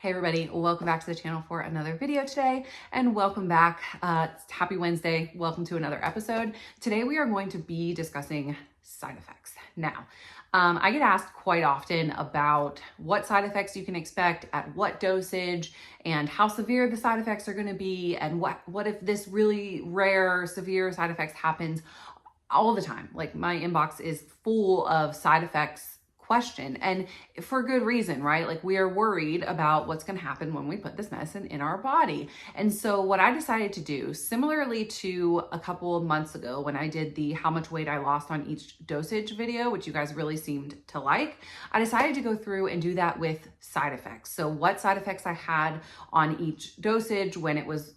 Hey everybody, welcome back to the channel for another video today, and welcome back. Happy Wednesday. Welcome to another episode. Today we are going to be discussing side effects. Now, I get asked quite often about what side effects you can expect at what dosage and how severe the side effects are going to be, and what if this really rare severe side effects happens all the time. Like, my inbox is full of side effects question, and for good reason, right? Like, we are worried about what's going to happen when we put this medicine in our body. And so what I decided to do, similarly to a couple of months ago when I did the how much weight I lost on each dosage video, which you guys really seemed to like, I decided to go through and do that with side effects. So what side effects I had on each dosage, when it was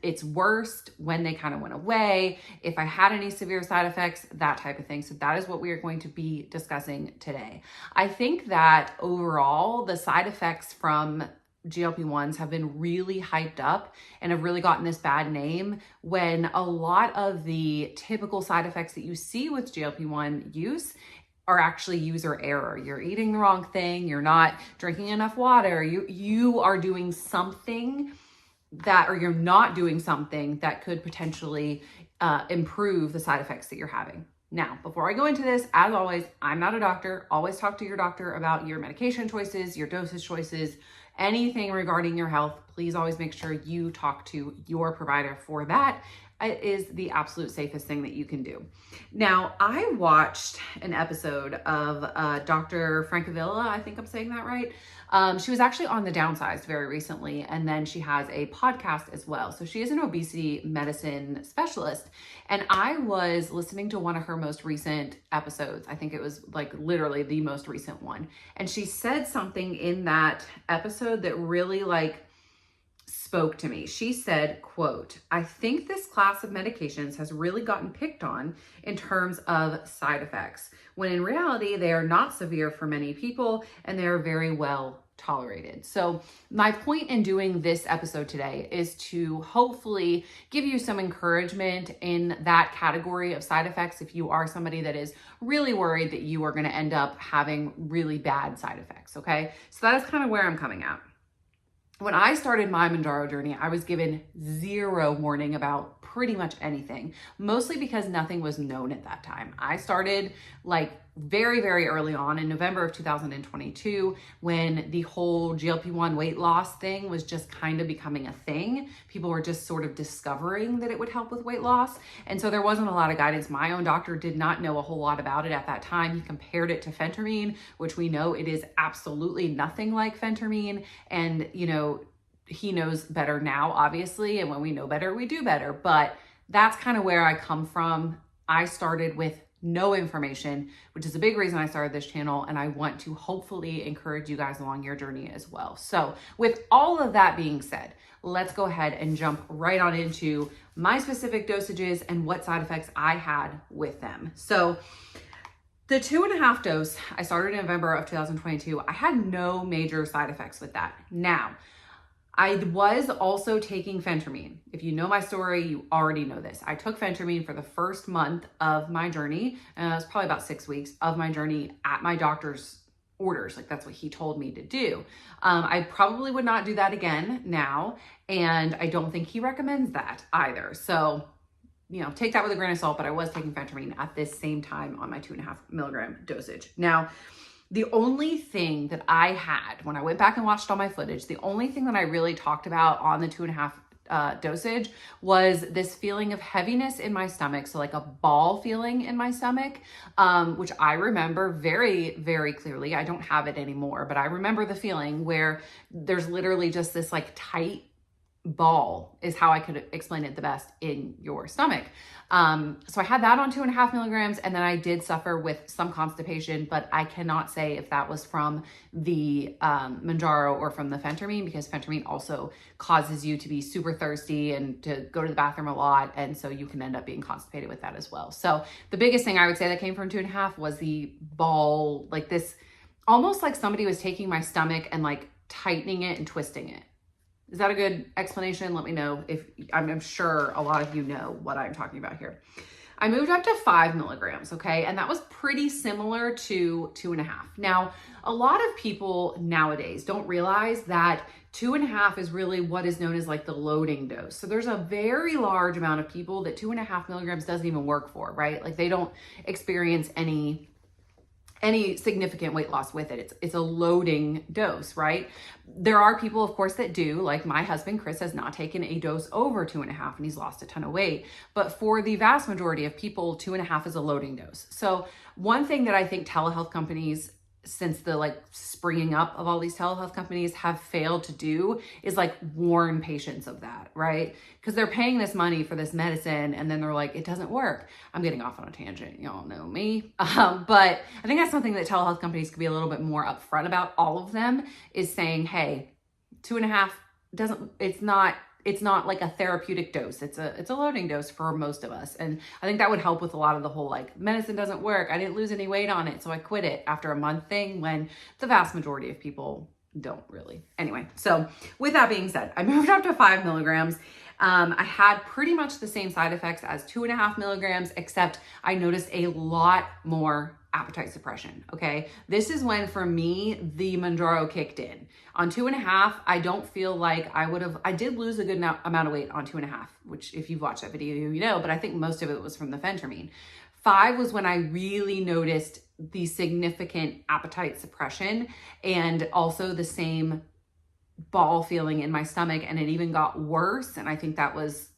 its worst, when they kind of went away, if I had any severe side effects, that type of thing. So that is what we are going to be discussing today. I think that overall, the side effects from GLP-1s have been really hyped up and have really gotten this bad name, when a lot of the typical side effects that you see with GLP-1 use are actually user error. You're eating the wrong thing, you're not drinking enough water, you are doing something that, or you're not doing something that could potentially improve the side effects that you're having. Now, before I go into this, as always, I'm not a doctor. Always talk to your doctor about your medication choices, your dosage choices, anything regarding your health. Please always make sure you talk to your provider for that. It is the absolute safest thing that you can do. Now, I watched an episode of Dr. Francavilla, I think I'm saying that right. She was actually on The Downsized very recently, and then she has a podcast as well. So she is an obesity medicine specialist, and I was listening to one of her most recent episodes. I think it was like literally the most recent one. And she said something in that episode that really spoke to me. She said, quote, "I think this class of medications has really gotten picked on in terms of side effects, when in reality, they are not severe for many people and they are very well tolerated." So my point in doing this episode today is to hopefully give you some encouragement in that category of side effects if you are somebody that is really worried that you are going to end up having really bad side effects, okay? So that is kind of where I'm coming at. When I started my Mounjaro journey, I was given zero warning about pretty much anything, mostly because nothing was known at that time. I started very, very early on in November of 2022, when the whole GLP-1 weight loss thing was just kind of becoming a thing. People were just sort of discovering that it would help with weight loss. And so there wasn't a lot of guidance. My own doctor did not know a whole lot about it at that time. He compared it to phentermine, which we know it is absolutely nothing like phentermine. And, he knows better now, obviously. And when we know better, we do better. But that's kind of where I come from. I started with no information, which is a big reason I started this channel, and I want to hopefully encourage you guys along your journey as well. So with all of that being said, let's go ahead and jump right on into my specific dosages and what side effects I had with them. So the 2.5 dose, I started in November of 2022. I had no major side effects with that. Now, I was also taking phentermine. If you know my story, you already know this. I took phentermine for the first month of my journey, and it was probably about 6 weeks of my journey at my doctor's orders. That's what he told me to do. I probably would not do that again now, and I don't think he recommends that either. So, take that with a grain of salt, but I was taking phentermine at this same time on my 2.5 milligram dosage. Now, the only thing that I had when I went back and watched all my footage, the only thing that I really talked about on the 2.5 dosage was this feeling of heaviness in my stomach. So like a ball feeling in my stomach, which I remember very, very clearly. I don't have it anymore, but I remember the feeling where there's literally just this tight ball, is how I could explain it the best, in your stomach. So I had that on 2.5 milligrams, and then I did suffer with some constipation, but I cannot say if that was from the Mounjaro or from the phentermine, because phentermine also causes you to be super thirsty and to go to the bathroom a lot, and so you can end up being constipated with that as well. So the biggest thing I would say that came from 2.5 was the ball, this, almost like somebody was taking my stomach and tightening it and twisting it. Is that a good explanation? Let me know if I'm sure a lot of you know what I'm talking about here. I moved up to 5 milligrams, okay? And that was pretty similar to 2.5. Now, a lot of people nowadays don't realize that 2.5 is really what is known as like the loading dose. So there's a very large amount of people that 2.5 milligrams doesn't even work for, right? Like they don't experience any significant weight loss with it. It's a loading dose, right? There are people, of course, that do, like my husband, Chris, has not taken a dose over 2.5 and he's lost a ton of weight. But for the vast majority of people, 2.5 is a loading dose. So one thing that I think telehealth companies, since the like springing up of all these telehealth companies, have failed to do is like warn patients of that, right? Because they're paying this money for this medicine and then they're like, it doesn't work. I'm getting off on a tangent, y'all know me. But I think that's something that telehealth companies could be a little bit more upfront about. All of them is saying, hey, 2.5 it's not like a therapeutic dose. It's a loading dose for most of us. And I think that would help with a lot of the whole like medicine doesn't work. I didn't lose any weight on it, so I quit it after a month thing, when the vast majority of people don't really. Anyway, so with that being said, I moved up to 5 milligrams. I had pretty much the same side effects as 2.5 milligrams, except I noticed a lot more appetite suppression. Okay. This is when, for me, the Mounjaro kicked in. On 2.5, I don't feel like I did lose a good amount of weight on 2.5, which if you've watched that video, you know, but I think most of it was from the phentermine. 5 was when I really noticed the significant appetite suppression and also the same ball feeling in my stomach, and it even got worse. And I think that was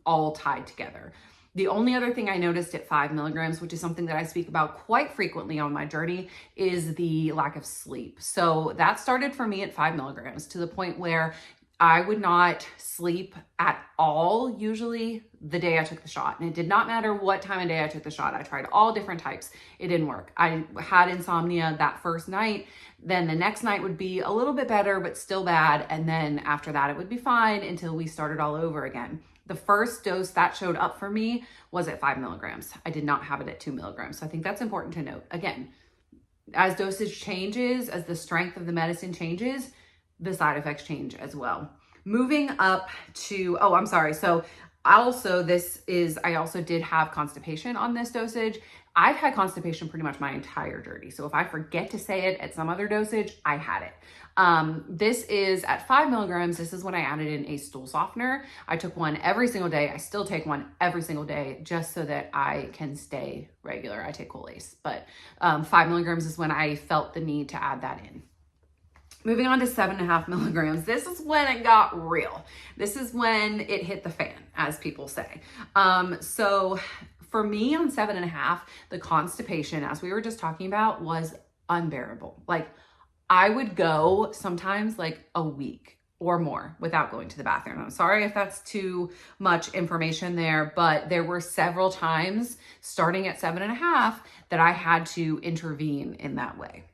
all tied together. The only other thing I noticed at 5 milligrams, which is something that I speak about quite frequently on my journey, is the lack of sleep. So that started for me at 5 milligrams to the point where I would not sleep at all, usually the day I took the shot. And it did not matter what time of day I took the shot. I tried all different types. It didn't work. I had insomnia that first night. Then the next night would be a little bit better, but still bad. And then after that, it would be fine until we started all over again. The first dose that showed up for me was at 5 milligrams. I did not have it at 2 milligrams. So I think that's important to note. Again, as dosage changes, as the strength of the medicine changes, the side effects change as well. Moving up to, oh, I'm sorry. So I also did have constipation on this dosage. I've had constipation pretty much my entire journey. So if I forget to say it at some other dosage, I had it. This is at 5 milligrams. This is when I added in a stool softener. I took one every single day. I still take one every single day just so that I can stay regular. I take Colace, but 5 milligrams is when I felt the need to add that in. Moving on to 7.5 milligrams. This is when it got real. This is when it hit the fan, as people say. So for me on 7.5, the constipation, as we were just talking about, was unbearable. Like I would go sometimes like a week or more without going to the bathroom. I'm sorry if that's too much information there, but there were several times starting at 7.5 that I had to intervene in that way.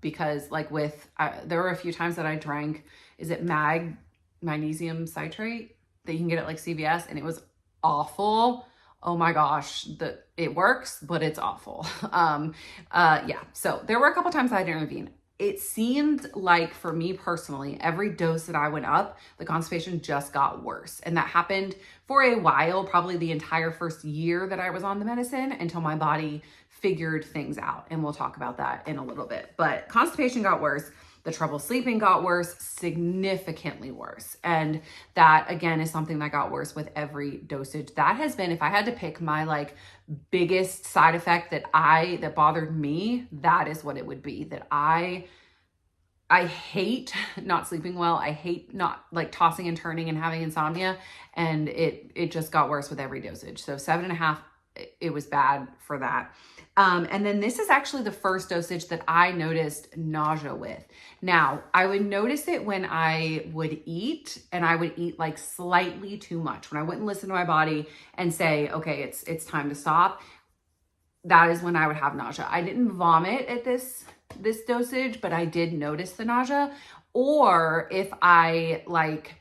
Because like there were a few times that I drank, is it magnesium citrate that you can get at like CVS, and it was awful. Oh my gosh, it works, but it's awful. Yeah. So there were a couple times I had to intervene. It seemed like for me personally, every dose that I went up, the constipation just got worse. And that happened for a while, probably the entire first year that I was on the medicine, until my body figured things out. And we'll talk about that in a little bit. But constipation got worse. The trouble sleeping got worse, significantly worse. And that again is something that got worse with every dosage. That has been, if I had to pick my like biggest side effect that bothered me, that is what it would be. That I hate not sleeping well. I hate not like tossing and turning and having insomnia. And it just got worse with every dosage. So 7.5, it was bad for that. And then this is actually the first dosage that I noticed nausea with. Now, I would notice it when I would eat, and I would eat like slightly too much. When I wouldn't listen to my body and say, okay, it's time to stop. That is when I would have nausea. I didn't vomit at this dosage, but I did notice the nausea. Or if I like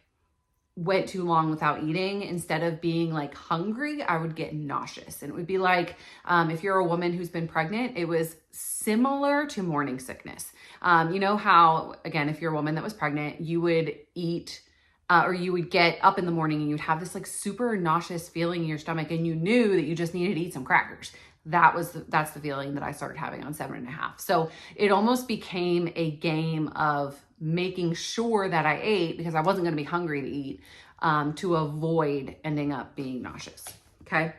went too long without eating, instead of being like hungry, I would get nauseous. And it would be like, if you're a woman who's been pregnant, it was similar to morning sickness. You know how, again, if you're a woman that was pregnant, you would eat or you would get up in the morning and you'd have this like super nauseous feeling in your stomach and you knew that you just needed to eat some crackers. That's the feeling that I started having on 7.5. So it almost became a game of making sure that I ate because I wasn't going to be hungry to eat, to avoid ending up being nauseous. Okay.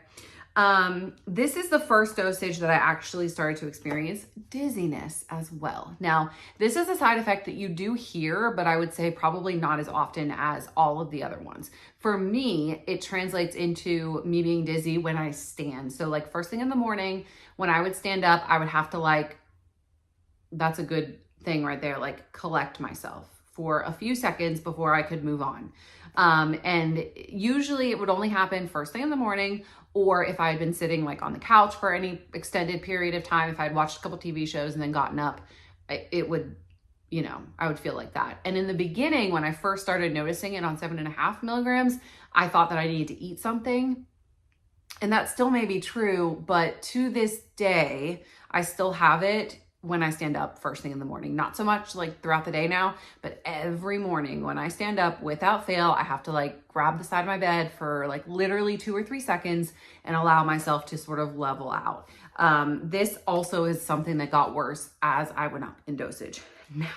This is the first dosage that I actually started to experience dizziness as well. Now, this is a side effect that you do hear, but I would say probably not as often as all of the other ones. For me, it translates into me being dizzy when I stand. So like first thing in the morning, when I would stand up, I would have to like, that's a good thing right there, like collect myself for a few seconds before I could move on. And usually it would only happen first thing in the morning, or if I had been sitting like on the couch for any extended period of time, if I'd watched a couple TV shows and then gotten up, it would, I would feel like that. And in the beginning, when I first started noticing it on 7.5 milligrams, I thought that I needed to eat something. And that still may be true, but to this day, I still have it when I stand up first thing in the morning. Not so much like throughout the day now, but every morning when I stand up, without fail, I have to like grab the side of my bed for like literally 2 or 3 seconds and allow myself to sort of level out. This also is something that got worse as I went up in dosage. Now,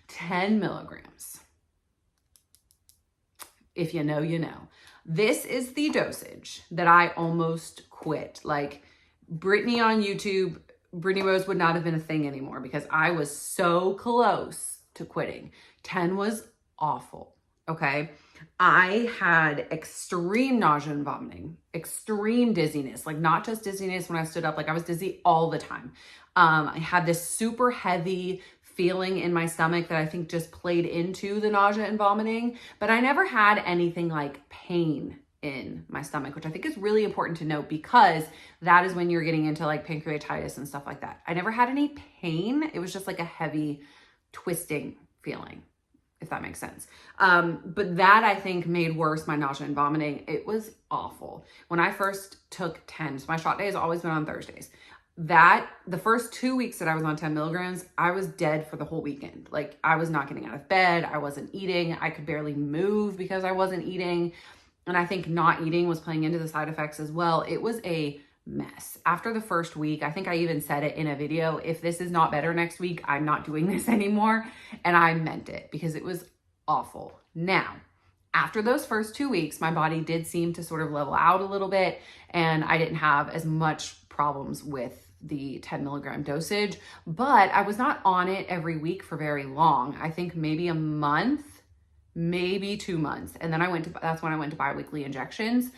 10 milligrams. If you know, you know. This is the dosage that I almost quit. Like Brittany on YouTube, Brittany Rose would not have been a thing anymore because I was so close to quitting. 10 was awful, okay? I had extreme nausea and vomiting, extreme dizziness, like not just dizziness when I stood up, like I was dizzy all the time. I had this super heavy feeling in my stomach that I think just played into the nausea and vomiting, but I never had anything like pain in my stomach, which I think is really important to note because that is when you're getting into like pancreatitis and stuff like that. I never had any pain. It was just like a heavy twisting feeling, if that makes sense. But that I think made worse my nausea and vomiting. It was awful. When I first took 10, so my shot day has always been on Thursdays. The first 2 weeks that I was on 10 milligrams, I was dead for the whole weekend. Like I was not getting out of bed. I wasn't eating. I could barely move because I wasn't eating. And I think not eating was playing into the side effects as well. It was a mess. After the first week, I think I even said it in a video, if this is not better next week, I'm not doing this anymore. And I meant it because it was awful. Now, after those first 2 weeks, my body did seem to sort of level out a little bit and I didn't have as much problems with the 10 milligram dosage, but I was not on it every week for very long. I think maybe a month, maybe 2 months. And then that's when I went to biweekly injections.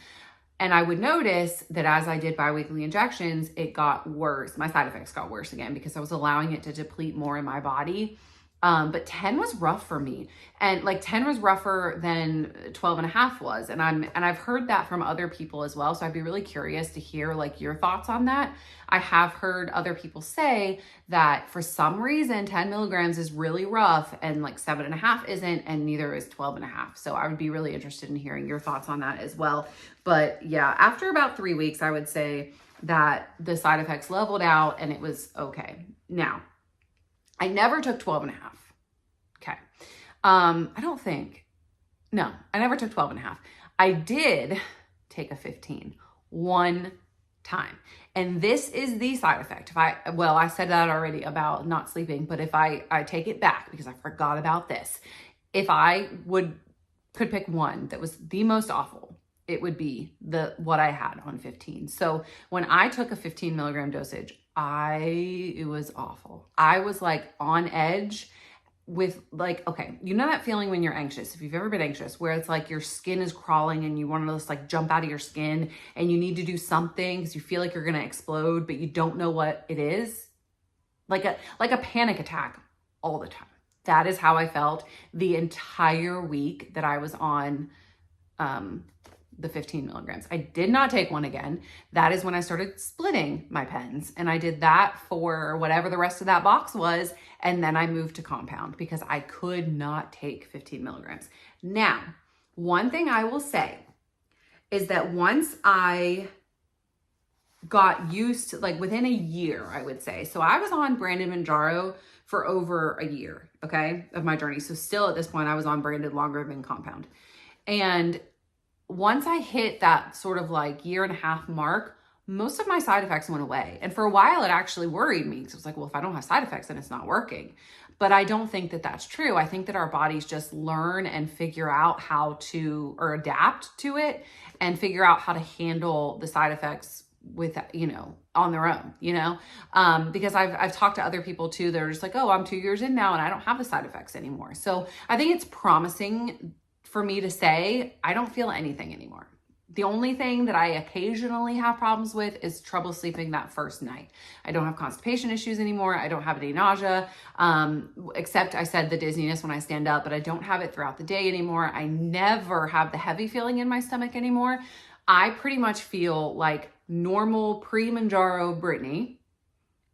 And I would notice that as I did biweekly injections, it got worse. My side effects got worse again because I was allowing it to deplete more in my body. But 10 was rough for me. And like 10 was rougher than 12.5 was. And I've heard that from other people as well. So I'd be really curious to hear like your thoughts on that. I have heard other people say that for some reason, 10 milligrams is really rough and like 7.5 isn't, and neither is 12.5. So I would be really interested in hearing your thoughts on that as well. But yeah, after about 3 weeks, I would say that the side effects leveled out and it was okay. Now, I never took 12.5. Okay. I never took 12.5. I did take a 15 one time. And this is the side effect. I said that already about not sleeping, but if I take it back because I forgot about this. If I could pick one that was the most awful, it would be what I had on 15. So when I took a 15 milligram dosage, it was awful. I was like on edge with like, okay, you know that feeling when you're anxious, if you've ever been anxious, where it's like your skin is crawling and you want to just like jump out of your skin and you need to do something because you feel like you're going to explode, but you don't know what it is. Like a panic attack all the time. That is how I felt the entire week that I was on, the 15 milligrams. I did not take one again. That is when I started splitting my pens, and I did that for whatever the rest of that box was. And then I moved to compound because I could not take 15 milligrams. Now, one thing I will say is that once I got used to, like within a year, I would say. So I was on branded Mounjaro for over a year, okay, of my journey. So still at this point, I was on branded longer than compound. And once I hit that sort of like year and a half mark, most of my side effects went away. And for a while, it actually worried me because it was like, well, if I don't have side effects, then it's not working. But I don't think that that's true. I think that our bodies just learn and figure out how to, or adapt to it and figure out how to handle the side effects with, you know, on their own, you know, because I've talked to other people too. They're just like, oh, I'm 2 years in now and I don't have the side effects anymore. So I think it's promising for me to say, I don't feel anything anymore. The only thing that I occasionally have problems with is trouble sleeping that first night. I don't have constipation issues anymore. I don't have any nausea, except I said the dizziness when I stand up, but I don't have it throughout the day anymore. I never have the heavy feeling in my stomach anymore. I pretty much feel like normal pre-Mounjaro Brittany,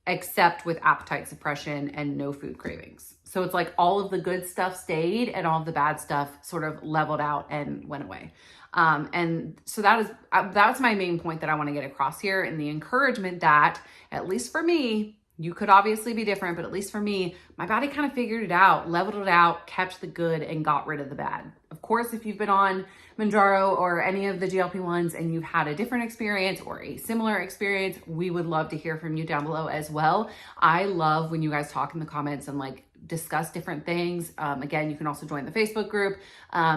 except with appetite suppression and no food cravings. So it's like all of the good stuff stayed and all of the bad stuff sort of leveled out and went away. And so that's my main point that I want to get across here, and the encouragement that, at least for me, you could obviously be different, but at least for me, my body kind of figured it out, leveled it out, kept the good, and got rid of the bad. Of course, if you've been on Mounjaro or any of the GLP-1s and you've had a different experience or a similar experience, we would love to hear from you down below as well. I love when you guys talk in the comments and like discuss different things. Again, you can also join the Facebook group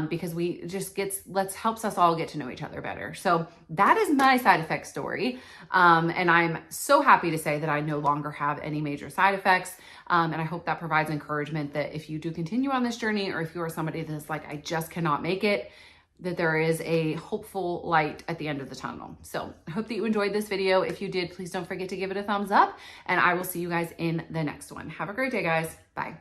because we just helps us all get to know each other better. So that is my side effect story. And I'm so happy to say that I no longer have any major side effects. And I hope that provides encouragement that if you do continue on this journey, or if you are somebody that's like, I just cannot make it, that there is a hopeful light at the end of the tunnel. So I hope that you enjoyed this video. If you did, please don't forget to give it a thumbs up, and I will see you guys in the next one. Have a great day, guys. Bye.